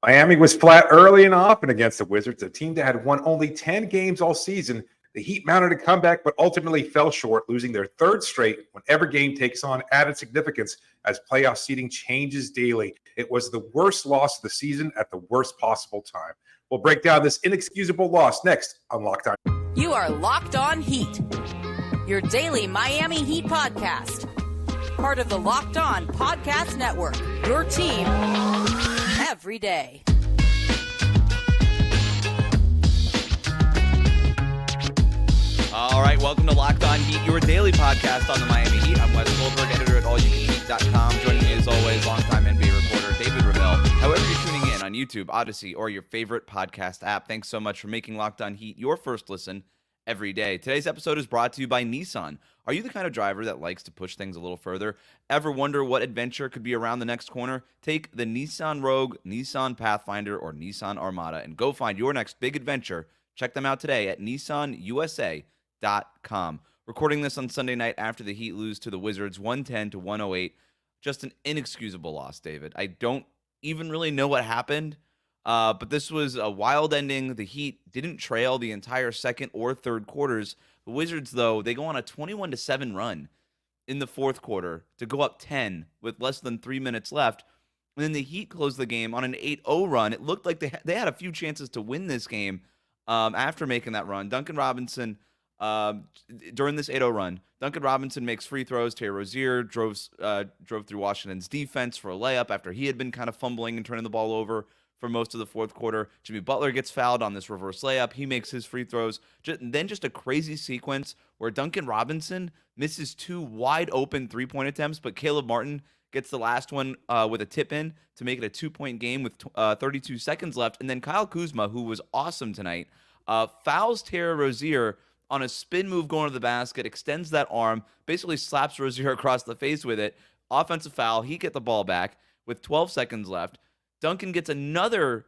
Miami was flat early and often against the Wizards, a team that had won only 10 games all season. The Heat mounted a comeback, but ultimately fell short, losing their third straight when every game takes on added significance as playoff seeding changes daily. It was the worst loss of the season at the worst possible time. We'll break down this inexcusable loss next on Locked On. You are Locked On Heat, your daily Miami Heat podcast. Part of the Locked On Podcast Network, your team every day. All right, welcome to Locked On Heat, your daily podcast on the Miami Heat. I'm Wes Goldberg, editor at allyoucanheat.com. Joining me as always, longtime NBA reporter David Ramil. However you're tuning in on YouTube, Odyssey, or your favorite podcast app, thanks so much for making Locked On Heat your first listen every day. Today's episode is brought to you by Nissan. Are you the kind of driver that likes to push things a little further? Ever wonder what adventure could be around the next corner? Take the Nissan Rogue, Nissan Pathfinder, or Nissan Armada and go find your next big adventure. Check them out today at nissanusa.com. Recording this on Sunday night after the Heat lose to the Wizards 110-108. Just an inexcusable loss, David. I don't even really know what happened. But this was a wild ending. The Heat didn't trail the entire second or third quarters. The Wizards, though, they go on a 21-7 run in the fourth quarter to go up 10 with less than 3 minutes left. And then the Heat closed the game on an 8-0 run. It looked like they had a few chances to win this game after making that run. Duncan Robinson, during this 8-0 run, Duncan Robinson makes free throws. Tyler Herro drove through Washington's defense for a layup after he had been kind of fumbling and turning the ball over for most of the fourth quarter. Jimmy Butler gets fouled on this reverse layup. He makes his free throws. Then just a crazy sequence where Duncan Robinson misses two wide open three-point attempts, but Caleb Martin gets the last one with a tip-in to make it a two-point game with 32 seconds left. And then Kyle Kuzma, who was awesome tonight, fouls Tyler Herro on a spin move going to the basket, extends that arm, basically slaps Rozier across the face with it. Offensive foul. He get the ball back with 12 seconds left. Duncan gets another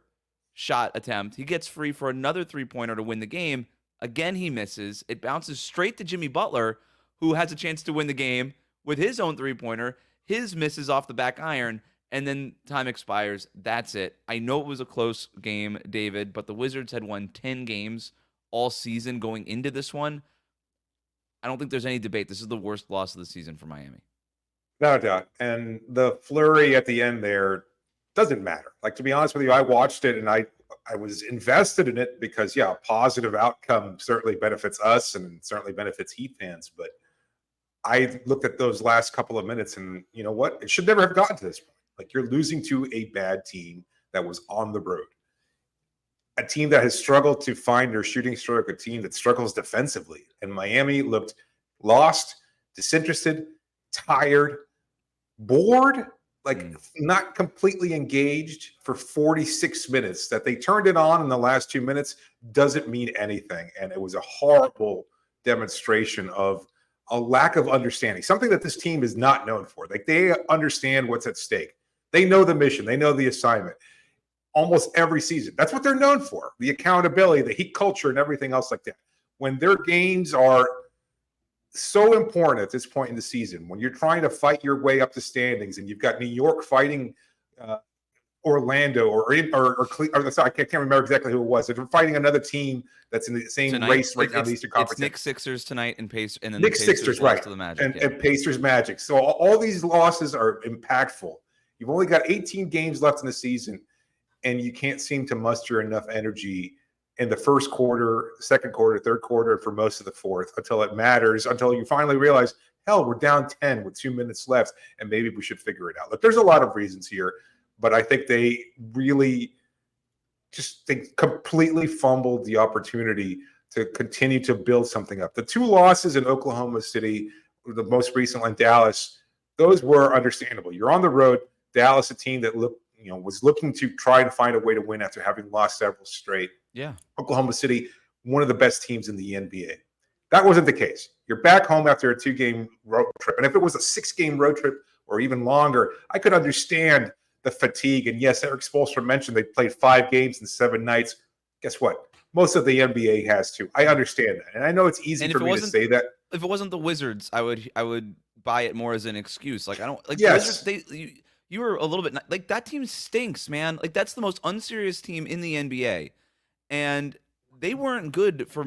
shot attempt. He gets free for another three-pointer to win the game. Again, he misses. It bounces straight to Jimmy Butler, who has a chance to win the game with his own three-pointer. His misses off the back iron, and then time expires. That's it. I know it was a close game, David, but the Wizards had won 10 games all season going into this one. I don't think there's any debate. This is the worst loss of the season for Miami. No doubt. And the flurry at the end there doesn't matter. Like, to be honest with you, I watched it and I was invested in it because, yeah, a positive outcome certainly benefits us and certainly benefits Heat fans. But I looked at those last couple of minutes and, you know what? It should never have gotten to this point. Like, you're losing to a bad team that was on the road, a team that has struggled to find their shooting stroke, a team that struggles defensively. And Miami looked lost, disinterested, tired, bored, not completely engaged for 46 minutes. That they turned it on in the last 2 minutes doesn't mean anything. And it was a horrible demonstration of a lack of understanding, something that this team is not known for. Like, they understand what's at stake. They know the mission. They know the assignment. Almost every season. That's what they're known for, the accountability, the Heat culture, and everything else like that. When their games are so important at this point in the season, when you're trying to fight your way up the standings and you've got New York fighting Orlando or sorry, I can't remember exactly who it was. They're fighting another team that's in the same tonight, race right now in the Eastern Conference. It's Knicks Sixers tonight and then Knicks the Sixers, right. To the Magic, and Pacers Magic. So all these losses are impactful. You've only got 18 games left in the season, and you can't seem to muster enough energy in the first quarter, second quarter, third quarter, and for most of the fourth until it matters, until you finally realize, hell, we're down 10 with 2 minutes left, and maybe we should figure it out. Look, there's a lot of reasons here, but I think they really they completely fumbled the opportunity to continue to build something up. The two losses in Oklahoma City, the most recent one in Dallas, those were understandable. You're on the road. Dallas, a team that was looking to try to find a way to win after having lost several straight. Yeah. Oklahoma City, one of the best teams in the NBA. That wasn't the case. You're back home after a 2-game road trip. And if it was a 6-game road trip or even longer, I could understand the fatigue. And yes, Eric Spoelstra mentioned they played 5 games in 7 nights. Guess what? Most of the NBA has to. I understand that. And I know it's easy for me to say that. If it wasn't the Wizards, I would buy it more as an excuse. Like, I don't like yes. the Wizards, you were a little bit like that team stinks, man. Like that's the most unserious team in the NBA, and they weren't good for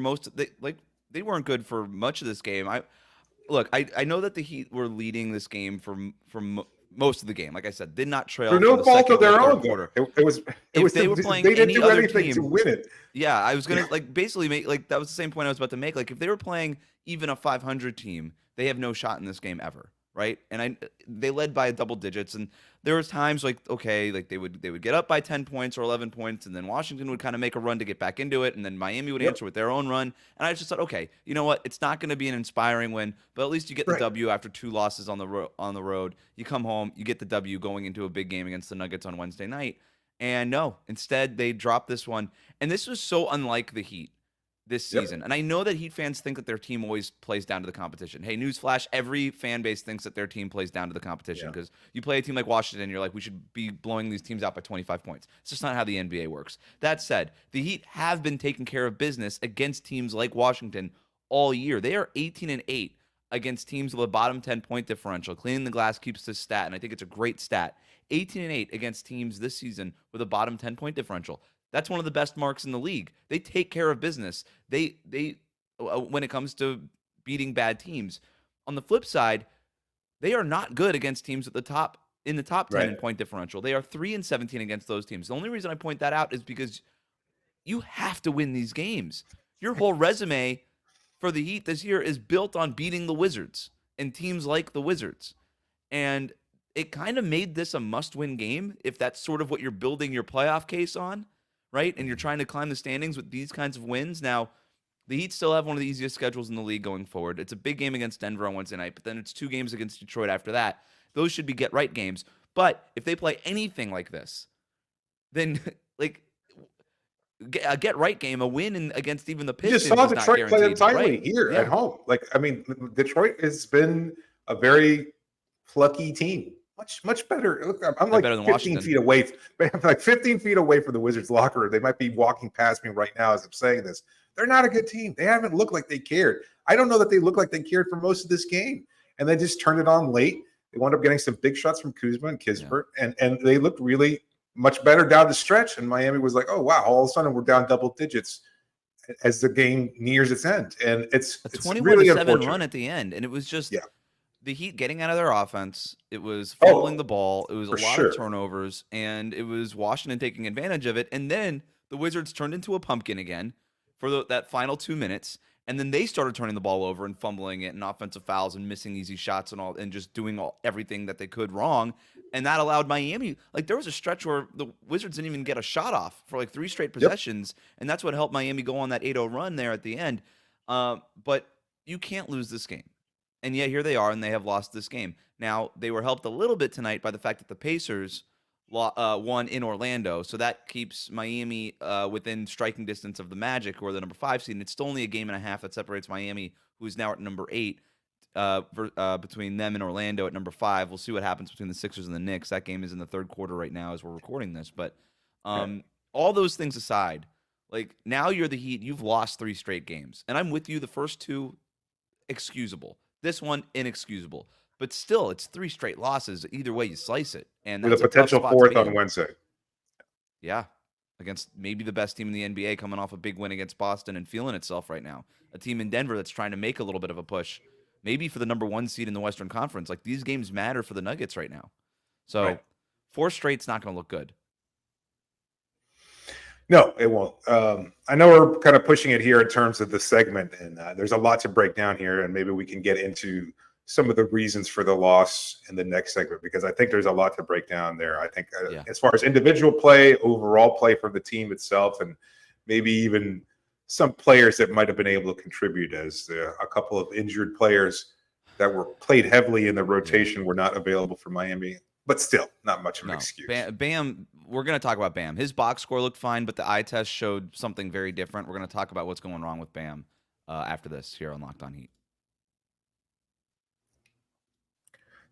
they weren't good for much of this game. I know that the Heat were leading this game from most of the game. Like I said, did not trail Through from no the fault second of to the their third own. quarter. It was They were playing they didn't any do other anything to team. win it. Yeah, I was gonna like basically make like that was the same point I was about to make. Like if they were playing even a 500 team, they have no shot in this game ever, right? And they led by double digits, and there was times like okay, like they would get up by 10 points or 11 points, and then Washington would kind of make a run to get back into it, and then Miami would Yep. answer with their own run. And I just thought, okay, you know what? It's not going to be an inspiring win, but at least you get the Right. W after 2 losses on the road. You come home, you get the W going into a big game against the Nuggets on Wednesday night. And no, instead they dropped this one. And this was so unlike the Heat this Yep. season. And I know that Heat fans think that their team always plays down to the competition. Hey, newsflash, every fan base thinks that their team plays down to the competition because you play a team like Washington, you're like, we should be blowing these teams out by 25 points. It's just not how the NBA works. That said, the Heat have been taking care of business against teams like Washington all year. They are 18-8 against teams with a bottom 10 point differential. Cleaning the glass keeps this stat, and I think it's a great stat. 18-8 against teams this season with a bottom 10 point differential. That's one of the best marks in the league. They take care of business. They when it comes to beating bad teams. On the flip side, they are not good against teams in the top 10 in point differential. They are 3-17 against those teams. The only reason I point that out is because you have to win these games. Your whole resume for the Heat this year is built on beating the Wizards and teams like the Wizards. And it kind of made this a must-win game if that's sort of what you're building your playoff case on, right? And you're trying to climb the standings with these kinds of wins. Now, the Heat still have one of the easiest schedules in the league going forward. It's a big game against Denver on Wednesday night, but then it's 2 games against Detroit after that. Those should be get-right games. But if they play anything like this, then like a get-right game, a win against even the You Pistons just saw is not Detroit play guaranteed, timely right? here Yeah. at home. Like, I mean, Detroit has been a very plucky team. Much better. Look, I'm like better than 15 Washington. feet away. I'm like 15 feet away from the Wizards locker room. They might be walking past me right now as I'm saying this. They're not a good team. They haven't looked like they cared. I don't know that they looked like they cared for most of this game. And they just turned it on late. They wound up getting some big shots from Kuzma and Kispert. Yeah. And they looked really much better down the stretch. And Miami was like, oh, wow, all of a sudden we're down double digits as the game nears its end. And it's a 21-7 really run at the end. And it was just the Heat getting out of their offense. It was Oh, fumbling the ball. It was a lot sure. of turnovers. And it was Washington taking advantage of it. And then the Wizards turned into a pumpkin again for that final 2 minutes. And then they started turning the ball over and fumbling it and offensive fouls and missing easy shots and all and just doing everything that they could wrong. And that allowed Miami, like there was a stretch where the Wizards didn't even get a shot off for like 3 straight possessions. And that's what helped Miami go on that 8-0 run there at the end. But you can't lose this game. And yet here they are, and they have lost this game. Now, they were helped a little bit tonight by the fact that the Pacers won in Orlando, so that keeps Miami within striking distance of the Magic, who are the number 5 seed. And it's still only a game and a half that separates Miami, who is now at number 8, between them and Orlando at number 5. We'll see what happens between the Sixers and the Knicks. That game is in the third quarter right now as we're recording this. But all those things aside, like now you're the Heat. You've lost 3 straight games, and I'm with you. The first 2, excusable. This one, inexcusable. But still, it's 3 straight losses. Either way you slice it. And that's with a potential tough spot to 4th be on in. Wednesday. Yeah. Against maybe the best team in the NBA coming off a big win against Boston and feeling itself right now. A team in Denver that's trying to make a little bit of a push. Maybe for the number 1 seed in the Western Conference. Like these games matter for the Nuggets right now. So 4 straight's not going to look good. No, it won't. I know we're kind of pushing it here in terms of the segment, and there's a lot to break down here, and maybe we can get into some of the reasons for the loss in the next segment, because I think there's a lot to break down there. I think as far as individual play, overall play from the team itself, and maybe even some players that might have been able to contribute, as a couple of injured players that were played heavily in the rotation were not available for Miami. But still, not much of an excuse. Bam, we're going to talk about Bam. His box score looked fine, but the eye test showed something very different. We're going to talk about what's going wrong with Bam after this here on Locked On Heat.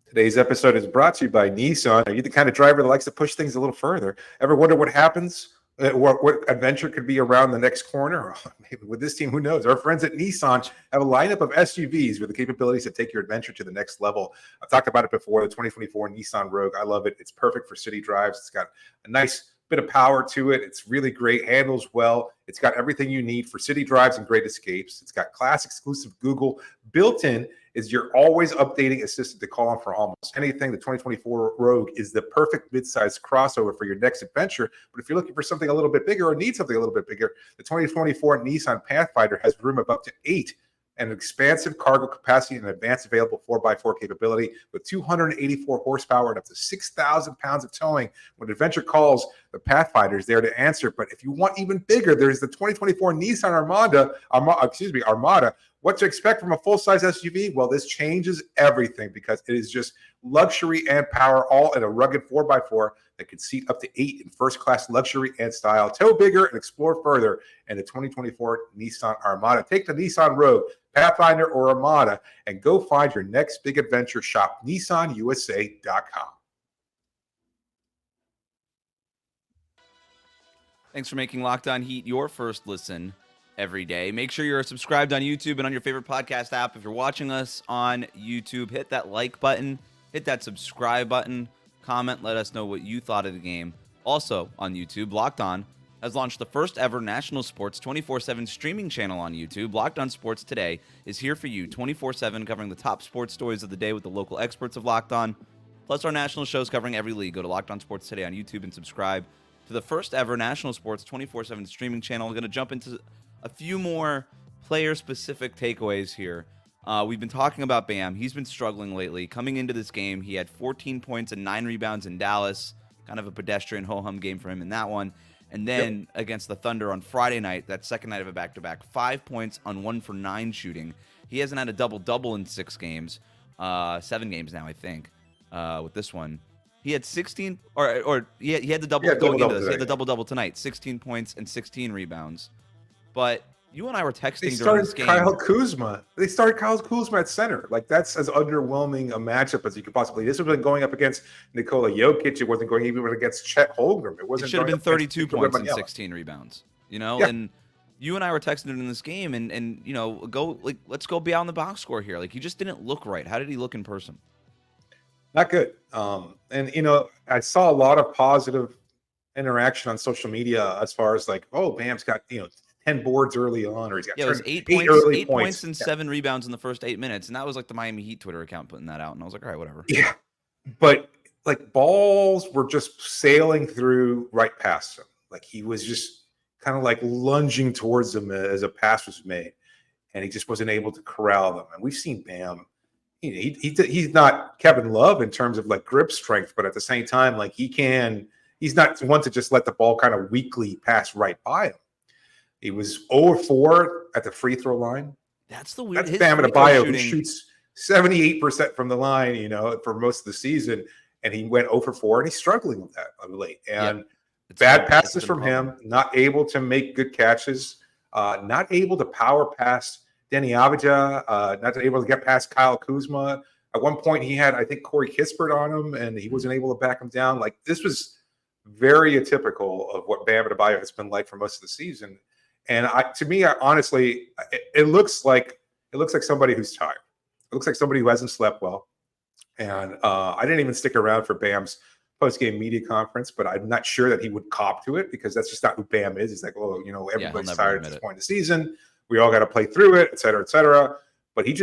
Today's episode is brought to you by Nissan. Are you the kind of driver that likes to push things a little further? Ever wonder what happens What adventure could be around the next corner? Maybe with this team, who knows? Our friends at Nissan have a lineup of SUVs with the capabilities to take your adventure to the next level. I've talked about it before, the 2024 Nissan Rogue. I love it. It's perfect for city drives. It's got a nice bit of power to it. It's really great, handles well. It's got everything you need for city drives and great escapes. It's got class exclusive Google. Built in is your always updating assistant to call on for almost anything. The 2024 Rogue is the perfect midsize crossover for your next adventure. But if you're looking for something a little bit bigger or need something a little bit bigger, the 2024 Nissan Pathfinder has room of up to 8 and expansive cargo capacity and advanced available 4x4 capability with 284 horsepower and up to 6,000 pounds of towing. When adventure calls, the Pathfinder is there to answer. But if you want even bigger, there's the 2024 Nissan Armada. What to expect from a full-size SUV? Well, this changes everything because it is just luxury and power, all in a rugged 4x4 that can seat up to 8 in first-class luxury and style. Tow bigger and explore further in the 2024 Nissan Armada. Take the Nissan Rogue, Pathfinder, or Armada and go find your next big adventure. Shop nissanusa.com. Thanks for making Locked On Heat your first listen every day. Make sure you're subscribed on YouTube and on your favorite podcast app. If you're watching us on YouTube, hit that like button, hit that subscribe button, comment, let us know what you thought of the game. Also on YouTube, Locked On has launched the first ever national sports 24/7 streaming channel on YouTube. Locked On Sports Today is here for you 24/7, covering the top sports stories of the day with the local experts of Locked On, plus our national shows covering every league. Go to Locked On Sports Today on YouTube and subscribe to the first ever national sports 24/7 streaming channel. We're going to jump into a few more player-specific takeaways here. We've been talking about Bam. He's been struggling lately. Coming into this game, he had 14 points and 9 rebounds in Dallas. Kind of a pedestrian ho-hum game for him in that one. And then against the Thunder on Friday night, that second night of a back-to-back, 5 points on 1 for 9 shooting. He hasn't had a double-double in 6 games. 7 games now, I think, with this one. He had 16, he had the double going into this. He had the double-double tonight, 16 points and 16 rebounds. But you and I were texting during this game. They started Kyle Kuzma at center. Like, that's as underwhelming a matchup as you could possibly. This wasn't going up against Nikola Jokic. It wasn't going even against Chet Holmgren. It should have been 32 points and 16 rebounds. You know, and you and I were texting during this game, and you know, let's go beyond the box score here. Like, he just didn't look right. How did he look in person? Not good. And you know, I saw a lot of positive interaction on social media as far as like, oh, Bam's got 10 boards early on, or he's got it was 8 points and 7 rebounds in the first 8 minutes, and that was like the Miami Heat Twitter account putting that out, and I was like, all right, whatever. Yeah, but like, balls were just sailing through right past him. Like, he was just kind of like lunging towards them as a pass was made, and he just wasn't able to corral them. And we've seen Bam. He's not Kevin Love in terms of like grip strength, but at the same time, like, he's not one to just let the ball kind of weakly pass right by him. He was 0-4 at the free throw line. That's the weird. That's Bam Adebayo, who shoots 78% from the line, for most of the season, and he went 0-4, and he's struggling with that of late. And bad passes from him, not able to make good catches, not able to power pass Denny Avdija, not able to get past Kyle Kuzma. At one point, he had, I think, Corey Kispert on him, and he wasn't able to back him down. Like, this was very atypical of what Bam Adebayo has been like for most of the season. And to me, honestly, it looks like somebody who's tired. It looks like somebody who hasn't slept well. And I didn't even stick around for Bam's post-game media conference, but I'm not sure that he would cop to it, because that's just not who Bam is. He's like, oh, everybody's tired at this point in the season. We all got to play through it, et cetera, et cetera. But he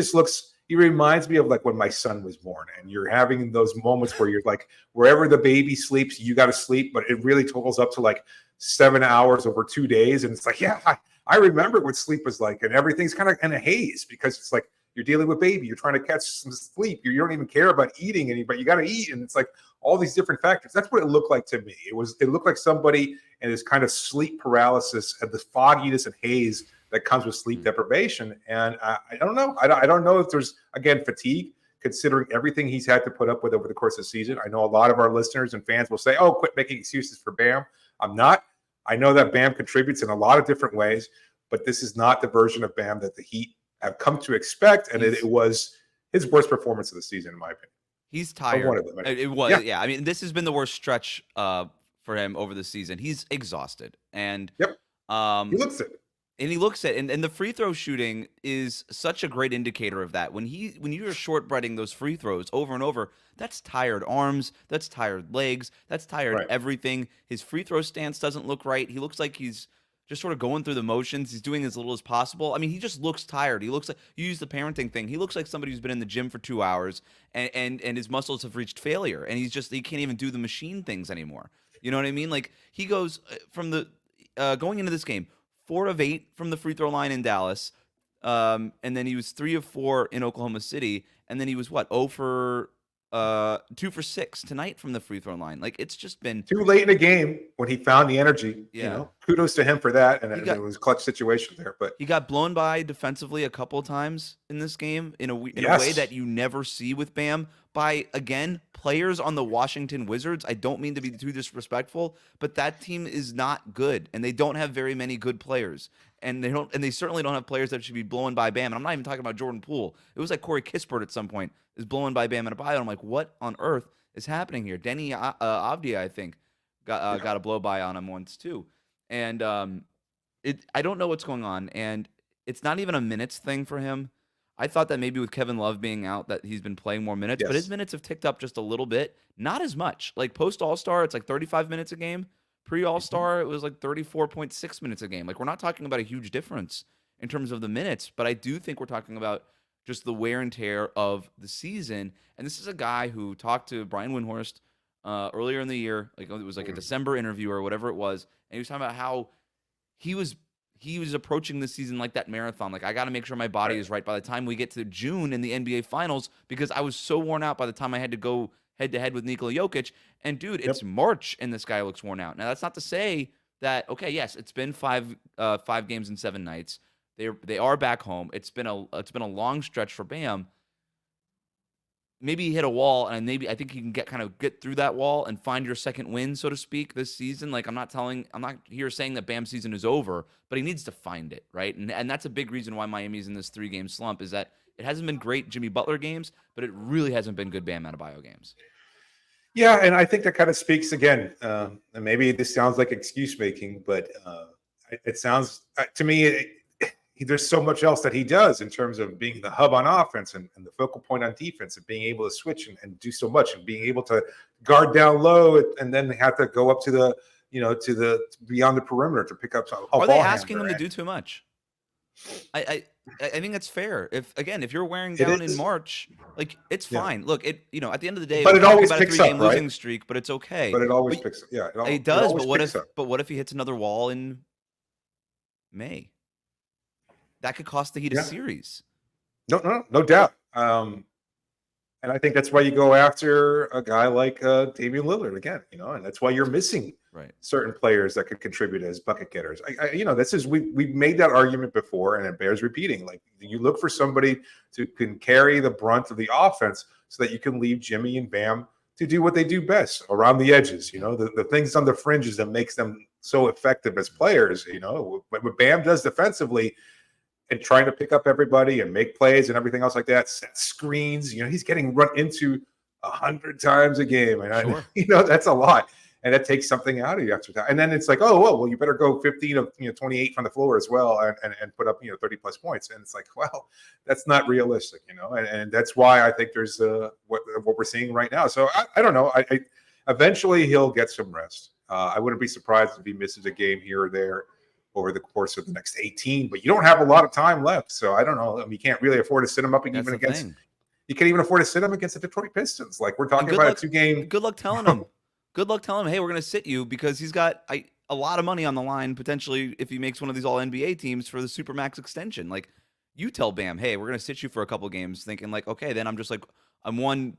reminds me of like when my son was born, and you're having those moments where you're like, wherever the baby sleeps, you got to sleep, but it really totals up to like 7 hours over 2 days. And it's like, yeah, I remember what sleep was like, and everything's kind of in a haze, because it's like, you're dealing with baby, you're trying to catch some sleep, you don't even care about eating but you got to eat. And it's like all these different factors. That's what it looked like to me. It looked like somebody in this kind of sleep paralysis and the fogginess and haze that comes with sleep deprivation. And I don't know. I don't know if there's, again, fatigue, considering everything he's had to put up with over the course of the season. I know a lot of our listeners and fans will say, oh, quit making excuses for Bam. I'm not. I know that Bam contributes in a lot of different ways, but this is not the version of Bam that the Heat have come to expect. And it was his worst performance of the season, in my opinion. He's tired. One of them, anyway. It was, yeah. I mean, this has been the worst stretch for him over the season. He's exhausted, and Yep. He looks it. And he looks at, and the free throw shooting is such a great indicator of that. When you're shortbreading those free throws over and over, that's tired arms, that's tired legs, that's tired everything. His free throw stance doesn't look right. He looks like he's just sort of going through the motions. He's doing as little as possible. I mean, he just looks tired. He looks like, you use the parenting thing, he looks like somebody who's been in the gym for 2 hours and his muscles have reached failure, and he can't even do the machine things anymore. You know what I mean? Like, he goes from the going into this game, 4 of 8 from the free throw line in Dallas, and then he was 3 of 4 in Oklahoma City, and then he was 2 for 6 tonight from the free throw line. Like, it's just been too late in the game when he found the energy. Yeah. You know, kudos to him for that, and it was a clutch situation there. But he got blown by defensively a couple of times in this game in a way that you never see with Bam, by, again, players on the Washington Wizards. I don't mean to be too disrespectful, but that team is not good, and they don't have very many good players. And they certainly don't have players that should be blown by Bam. And I'm not even talking about Jordan Poole. It was like Corey Kispert at some point is blown by Bam Adebayo. I'm like, what on earth is happening here? Denny Avdia, I think, got a blow by on him once too. And I don't know what's going on. And it's not even a minutes thing for him. I thought that maybe with Kevin Love being out that he's been playing more minutes, but his minutes have ticked up just a little bit. Not as much. Like, post All-Star, it's like 35 minutes a game. Pre-All-Star, it was like 34.6 minutes a game. Like, we're not talking about a huge difference in terms of the minutes, but I do think we're talking about just the wear and tear of the season. And this is a guy who talked to Brian Windhorst earlier in the year. Like, it was like a December interview or whatever it was, and he was talking about how he was approaching the season like that marathon. Like, I got to make sure my body is right by the time we get to June in the NBA Finals, because I was so worn out by the time I had to go head-to-head with Nikola Jokic. And, dude, it's March, and this guy looks worn out. Now, that's not to say that, okay, yes, it's been 5 games and 7 nights. They are back home. It's been a long stretch for Bam. Maybe he hit a wall, and maybe I think you can get through that wall and find your second win, so to speak, this season. Like, I'm not here saying that Bam's season is over, but he needs to find it, right? And that's a big reason why Miami's in this 3-game slump, is that it hasn't been great Jimmy Butler games, but it really hasn't been good Bam Adebayo games. Yeah, and I think that kind of speaks again. And maybe this sounds like excuse making, but it sounds to me. There's so much else that he does in terms of being the hub on offense and the focal point on defense, and being able to switch and do so much, and being able to guard down low and then have to go up to the beyond the perimeter to pick up some. Are they asking him to do too much? I think that's fair. If you're wearing down in March, like, it's fine. Look, at the end of the day, but it always about a picks 3-game up, right? losing streak, but it's okay. But it always picks up. Yeah, it does. But what if he hits another wall in May? That could cost the Heat a series. No doubt. And I think that's why you go after a guy like Damian Lillard again, and that's why you're missing certain players that could contribute as bucket getters. We've made that argument before, and it bears repeating. Like, you look for somebody who can carry the brunt of the offense so that you can leave Jimmy and Bam to do what they do best around the edges, the things on the fringes that makes them so effective as players, what Bam does defensively, and trying to pick up everybody and make plays and everything else like that, set screens. He's getting run into 100 times a game, and that's a lot, and that takes something out of you after that. And then it's like, well, you better go 15 of 28 from the floor as well, and put up 30 plus points. And it's like, well, that's not realistic, and that's why I think there's what we're seeing right now. So I don't know. I eventually he'll get some rest. I wouldn't be surprised if he misses a game here or there over the course of the next 18, but you don't have a lot of time left. So I don't know. I mean, you can't really afford to sit him up, even against. You can't even afford to sit him against the Detroit Pistons. Like, we're talking about a 2-game. Good luck telling him. Good luck telling him, hey, we're going to sit you, because he's got a lot of money on the line potentially if he makes one of these All NBA teams for the Supermax extension. Like, you tell Bam, hey, we're going to sit you for a couple games, thinking like, okay, then I'm one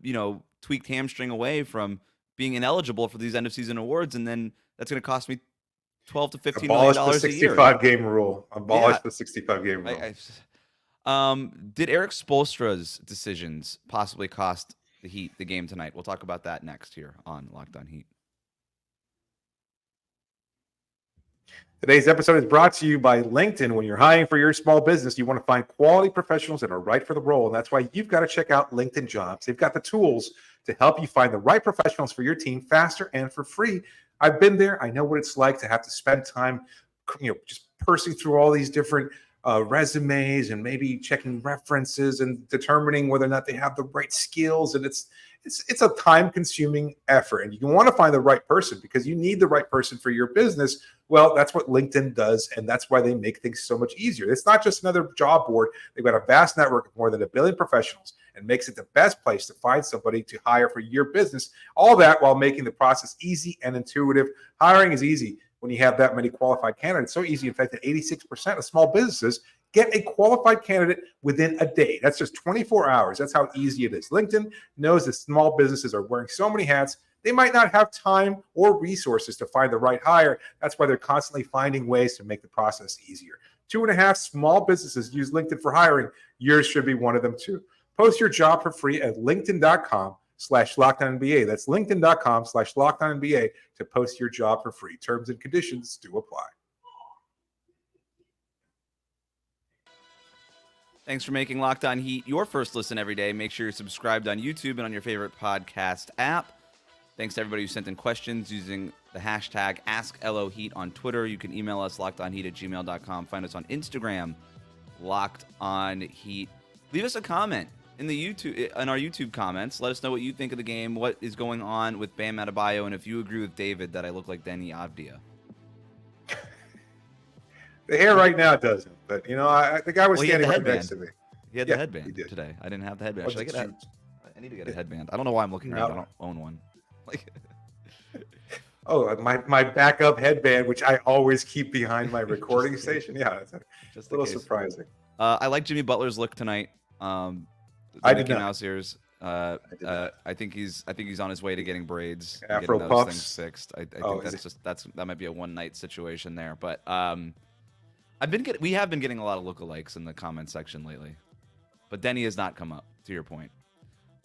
tweaked hamstring away from being ineligible for these end of season awards, and then that's going to cost me $12 to $15 million a year. 65-game rule. Abolish the 65-game rule. Did Eric Spoelstra's decisions possibly cost the Heat the game tonight? We'll talk about that next here on Locked On Heat. Today's episode is brought to you by LinkedIn. When you're hiring for your small business, you want to find quality professionals that are right for the role. And that's why you've got to check out LinkedIn Jobs. They've got the tools to help you find the right professionals for your team faster and for free. I've been there. I know what it's like to have to spend time, just pursing through all these different resumes and maybe checking references and determining whether or not they have the right skills. And it's a time-consuming effort, and you want to find the right person because you need the right person for your business. Well, that's what LinkedIn does, and that's why they make things so much easier. It's not just another job board. They've got a vast network of more than 1 billion professionals and makes it the best place to find somebody to hire for your business. All that while making the process easy and intuitive. Hiring is easy when you have that many qualified candidates. So easy, in fact, that 86% of small businesses get a qualified candidate within a day. That's just 24 hours. That's how easy it is. LinkedIn knows that small businesses are wearing so many hats, they might not have time or resources to find the right hire. That's why they're constantly finding ways to make the process easier. 2.5 small businesses use LinkedIn for hiring. Yours should be one of them too. Post your job for free at linkedin.com/LockedOnNBA. That's linkedin.com/LockedOnNBA to post your job for free. Terms and conditions do apply. Thanks for making Locked On Heat your first listen every day. Make sure you're subscribed on YouTube and on your favorite podcast app. Thanks to everybody who sent in questions using the hashtag AskLOHeat on Twitter. You can email us lockedonheat@gmail.com. Find us on Instagram, Locked On Heat. Leave us a comment in our YouTube comments. Let us know what you think of the game, what is going on with Bam Adebayo, and if you agree with David that I look like Denny Avdia. The hair right now doesn't, but the guy was standing right next to me. He had the headband today. I didn't have the headband. I need to get a headband. I don't know why I'm looking around. I don't own one. My backup headband, which I always keep behind my recording station. Yeah, it's just a little surprising. I like Jimmy Butler's look tonight. I did not. Mouse ears. I think he's on his way to getting braids, Afro getting puffs. those things fixed. I think that might be a one night situation there. But we have been getting a lot of lookalikes in the comment section lately, but Denny has not come up. To your point.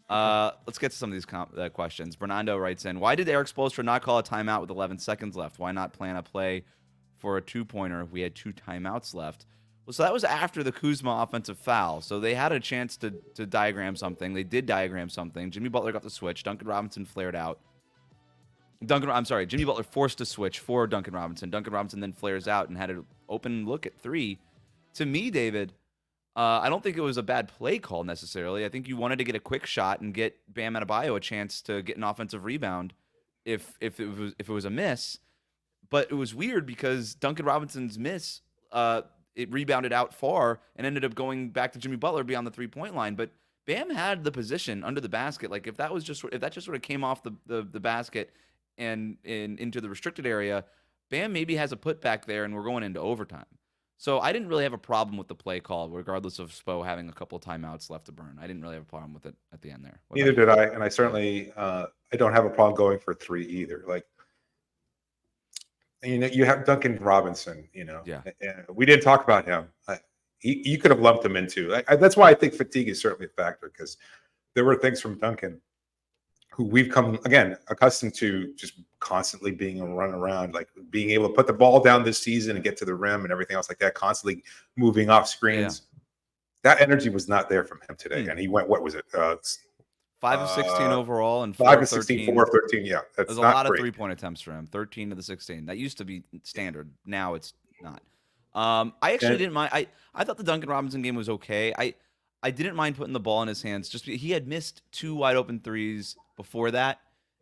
Let's get to some of these questions. Bernardo writes in, why did Eric Spoelstra not call a timeout with 11 seconds left? Why not plan a play for a two-pointer if we had 2 timeouts left? Well, so that was after the Kuzma offensive foul. So they had a chance to diagram something. They did diagram something. Jimmy Butler got the switch. Duncan Robinson flared out. Jimmy Butler forced a switch for Duncan Robinson. Duncan Robinson then flares out and had an open look at 3. To me, David, I don't think it was a bad play call necessarily. I think you wanted to get a quick shot and get Bam Adebayo a chance to get an offensive rebound if it was a miss. But it was weird because Duncan Robinson's miss, it rebounded out far and ended up going back to Jimmy Butler beyond the 3-point line. But Bam had the position under the basket. Like if that just sort of came off the basket and into the restricted area, Bam maybe has a putback there, and we're going into overtime. So I didn't really have a problem with the play call, regardless of Spo having a couple of timeouts left to burn. I didn't really have a problem with it at the end there. Neither did I, and I certainly I don't have a problem going for 3 either. Like, you have Duncan Robinson. Yeah. We didn't talk about him. You could have lumped him into. That's why I think fatigue is certainly a factor, because there were things from Duncan who we've come, again, accustomed to just constantly being a run around, like being able to put the ball down this season and get to the rim and everything else like that, constantly moving off screens. Yeah. That energy was not there from him today. And he went, what was it? 5 of 16 overall and 5 of 16, 4 of 13. Yeah. There's a lot of 3-point attempts for him, 13 of the 16. That used to be standard. Now it's not. I actually didn't mind. I thought the Duncan Robinson game was okay. I didn't mind putting the ball in his hands. Just he had missed 2 wide open threes before that.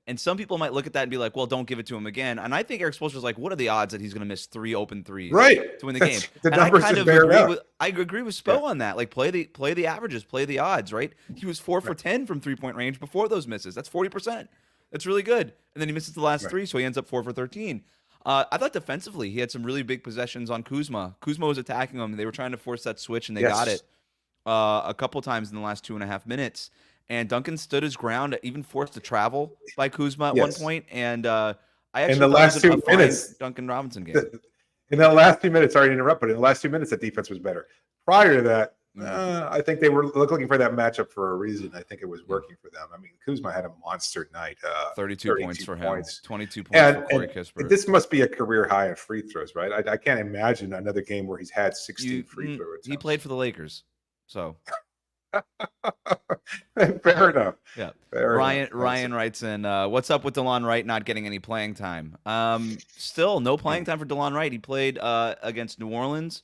And some people might look at that and be like, well, don't give it to him again. And I think Eric Spoelstra's like, what are the odds that he's going to miss 3 open threes to win the game? The and numbers I agree with Spo on that. Like, play the averages, play the odds, right? He was 4 for 10 from 3-point range before those misses. That's 40%. That's really good. And then he misses the last 3, so he ends up 4 for 13. I thought defensively, he had some really big possessions on Kuzma. Kuzma was attacking him. They were trying to force that switch, and they got it a couple times in the last 2.5 minutes. And Duncan stood his ground, even forced to travel by Kuzma at one point. And I actually in the last 2 minutes, Duncan Robinson game. In the last 2 minutes, sorry to interrupt, but in the last 2 minutes, the defense was better. Prior to that, I think they were looking for that matchup for a reason. I think it was working for them. I mean, Kuzma had a monster night. 32 points for him. 22 points for Corey Kispert. This must be a career high in free throws, right? I can't imagine another game where he's had 16 free throw attempts. He played for the Lakers, so Fair enough. Yeah. Fair enough. Ryan writes in, what's up with DeLon Wright not getting any playing time? Still no playing time for DeLon Wright. He played against New Orleans.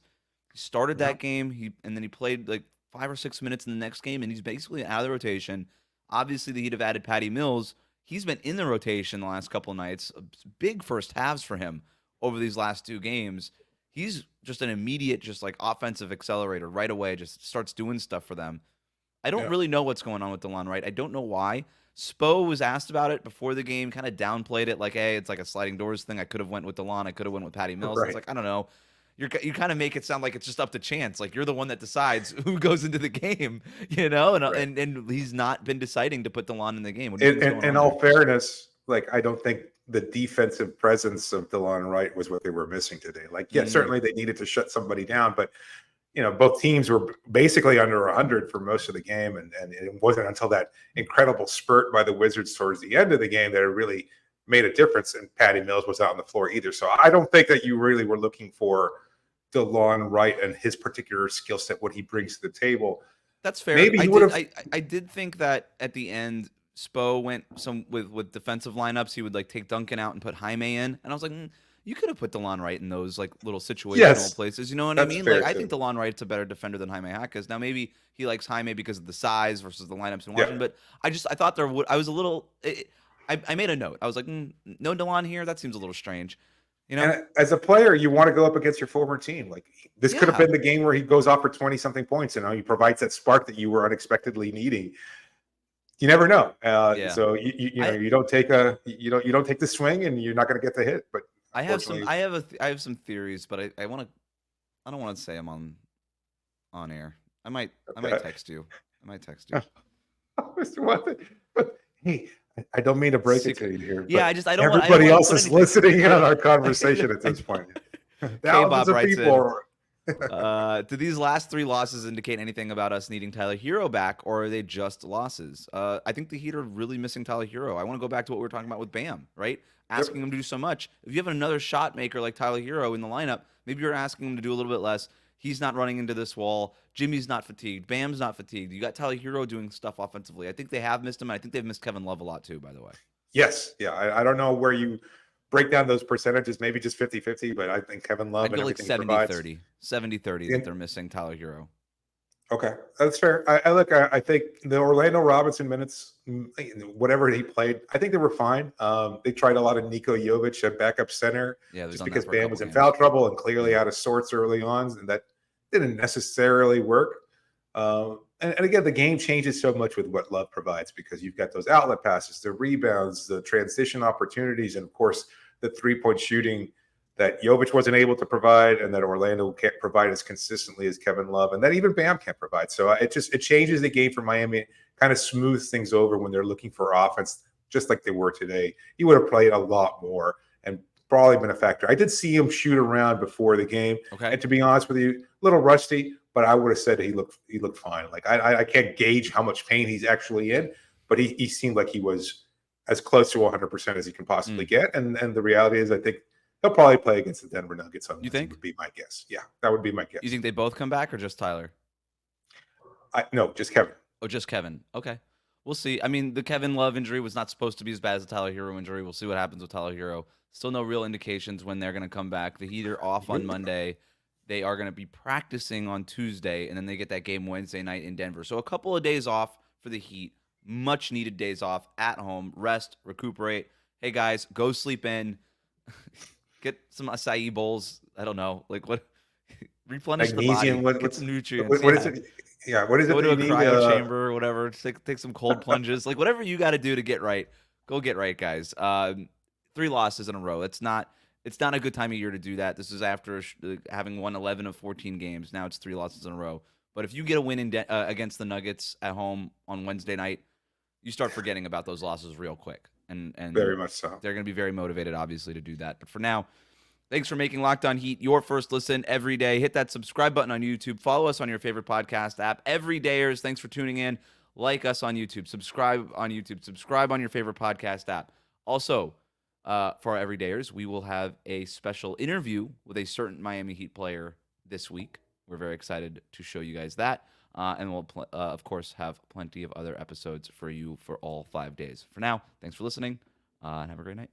He started that game. And then he played like 5 or 6 minutes in the next game, and he's basically out of the rotation. Obviously, the Heat have added Patty Mills. He's been in the rotation the last couple of nights. Big first halves for him over these last 2 games. He's just an immediate, just like offensive accelerator right away. Just starts doing stuff for them. I don't really know what's going on with DeLon Wright. I don't know why. Spo was asked about it before the game, kind of downplayed it, like, hey, it's like a sliding doors thing. I could have went with DeLon. I could have went with Patty Mills. Right. It's like, I don't know. You kind of make it sound like it's just up to chance. Like you're the one that decides who goes into the game, you know? And he's not been deciding to put DeLon in the game. What do you think's going In on all there? fairness, like I don't think the defensive presence of DeLon Wright was what they were missing today. Like, yeah, certainly they needed to shut somebody down, but both teams were basically under 100 for most of the game, and it wasn't until that incredible spurt by the Wizards towards the end of the game that it really made a difference. And Patty Mills was out on the floor either, so I don't think that you really were looking for DeLon Wright and his particular skill set, what he brings to the table. That's fair. Maybe he would have. I did think that at the end, Spo went with defensive lineups. He would like take Duncan out and put Jaime in, and I was like, you could have put DeLon Wright in those like little situational places. You know what I mean? Like I think DeLon Wright's a better defender than Jaime Jaquez. Now maybe he likes Jaime because of the size versus the lineups in Washington, but I thought I was a little. I made a note. I was like, no DeLon here. That seems a little strange. And as a player, you want to go up against your former team. Like this could have been the game where he goes off for 20-something points, and he provides that spark that you were unexpectedly needing. You never know. So you don't take the swing, and you're not going to get the hit. But I have some theories, but I don't want to say them on air. I might text you. But hey, I don't mean to break it to you here. Yeah, I don't. Everybody else is listening in on our conversation at this point. Thousands of people. Do these last 3 losses indicate anything about us needing Tyler Herro back, or are they just losses? I think the Heat are really missing Tyler Herro. I want to go back to what we were talking about with Bam, right? Asking him to do so much. If you have another shot maker like Tyler Herro in the lineup, maybe you're asking him to do a little bit less. He's not running into this wall. Jimmy's not fatigued. Bam's not fatigued. You got Tyler Herro doing stuff offensively. I think they have missed him. And I think they've missed Kevin Love a lot too, by the way. Yes. Yeah. I don't know where you break down those percentages, maybe just 50-50, but I think Kevin Love and everything like 70-30. 70-30 that they're missing Tyler Herro. Okay, that's fair. I think the Orlando Robinson minutes, whatever he played, I think they were fine. They tried a lot of Niko Jovic at backup center, just because Bam was in foul trouble and clearly out of sorts early on, and that didn't necessarily work. And again, the game changes so much with what Love provides, because you've got those outlet passes, the rebounds, the transition opportunities, and of course the 3-point shooting that Jovic wasn't able to provide, and that Orlando can't provide as consistently as Kevin Love, and that even Bam can't provide. So it changes the game for Miami. It kind of smooths things over when they're looking for offense, just like they were today. He would have played a lot more and probably been a factor. I did see him shoot around before the game, and to be honest with you, a little rusty, but I would have said he looked fine. Like I can't gauge how much pain he's actually in, but he seemed like he was as close to 100% as he can possibly get. And the reality is, I think he'll probably play against the Denver Nuggets on Wednesday. You think? Would be my guess. Yeah, that would be my guess. You think they both come back or just Tyler? No, just Kevin. Oh, just Kevin. Okay. We'll see. I mean, the Kevin Love injury was not supposed to be as bad as the Tyler Herro injury. We'll see what happens with Tyler Herro. Still no real indications when they're going to come back. The Heat are off on Monday. They are going to be practicing on Tuesday, and then they get that game Wednesday night in Denver. So a couple of days off for the Heat. Much needed days off at home. Rest, recuperate. Hey, guys, go sleep in. Get some acai bowls. I don't know. Like what? Replenish Magnesium, the body. Get some nutrients. What is it? Yeah, what is it? Go to a cryo chamber or whatever. Take some cold plunges. Like whatever you got to do to get right. Go get right, guys. 3 losses in a row. It's not a good time of year to do that. This is after having won 11 of 14 games. Now it's 3 losses in a row. But if you get a win against the Nuggets at home on Wednesday night, you start forgetting about those losses real quick. And very much so. They're going to be very motivated, obviously, to do that. But for now, thanks for making Locked On Heat your first listen every day. Hit that subscribe button on YouTube. Follow us on your favorite podcast app. Everydayers, thanks for tuning in. Like us on YouTube. Subscribe on YouTube. Subscribe on your favorite podcast app. Also, for our Everydayers, we will have a special interview with a certain Miami Heat player this week. We're very excited to show you guys that. And we'll, of course, have plenty of other episodes for you for all 5 days. For now, thanks for listening, and have a great night.